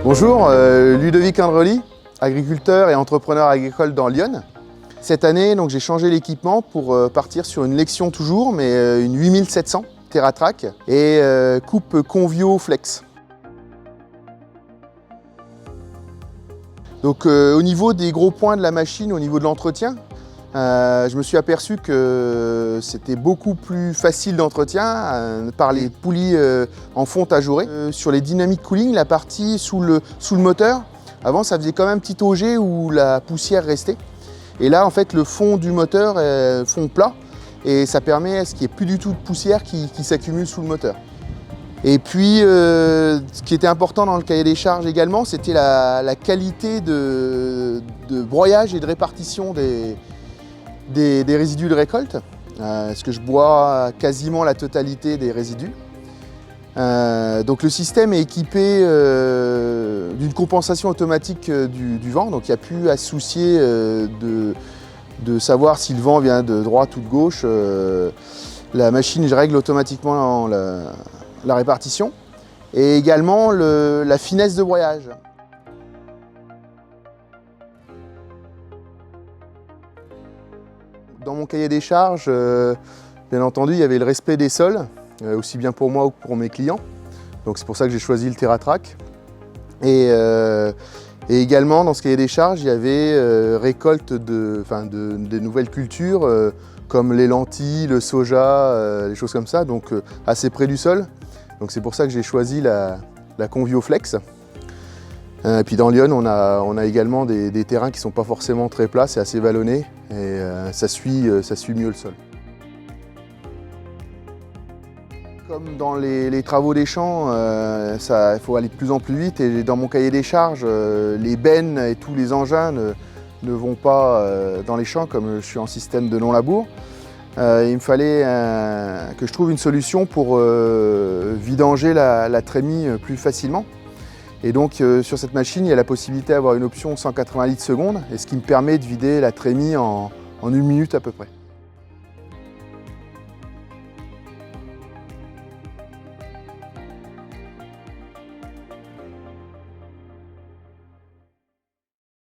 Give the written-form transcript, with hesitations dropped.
Bonjour, Ludovic Andrely, agriculteur et entrepreneur agricole dans Lyon. Cette année, j'ai changé l'équipement pour partir sur une Lexion toujours, mais une 8700 TerraTrack et coupe Convio Flex. Donc au niveau des gros points de la machine, au niveau de l'entretien, je me suis aperçu que c'était beaucoup plus facile d'entretien par les poulies en fonte ajourée. Sur les dynamic cooling, la partie sous le moteur, avant ça faisait quand même un petit auger où la poussière restait. Et là en fait le fond du moteur est fond plat et ça permet à ce qu'il n'y ait plus du tout de poussière qui s'accumule sous le moteur. Et puis ce qui était important dans le cahier des charges également, c'était la qualité de broyage et de répartition des résidus de récolte, parce que je bois quasiment la totalité des résidus. Donc le système est équipé d'une compensation automatique du vent, donc il n'y a plus à se soucier de savoir si le vent vient de droite ou de gauche. La machine règle automatiquement la répartition et également la finesse de broyage. Dans mon cahier des charges, bien entendu, il y avait le respect des sols, aussi bien pour moi que pour mes clients. Donc c'est pour ça que j'ai choisi le TerraTrack. Et également, dans ce cahier des charges, il y avait récolte des nouvelles cultures, comme les lentilles, le soja, les choses comme ça, donc assez près du sol. Donc c'est pour ça que j'ai choisi la Convio Flex. Et puis dans Lyon, on a également des terrains qui ne sont pas forcément très plats, c'est assez vallonné et ça suit mieux le sol. Comme dans les travaux des champs, il faut aller de plus en plus vite et dans mon cahier des charges, les bennes et tous les engins ne vont pas dans les champs comme je suis en système de non-labour. Il me fallait que je trouve une solution pour vidanger la trémie plus facilement. Et donc sur cette machine, il y a la possibilité d'avoir une option 180 litres seconde, et ce qui me permet de vider la trémie en 1 minute à peu près.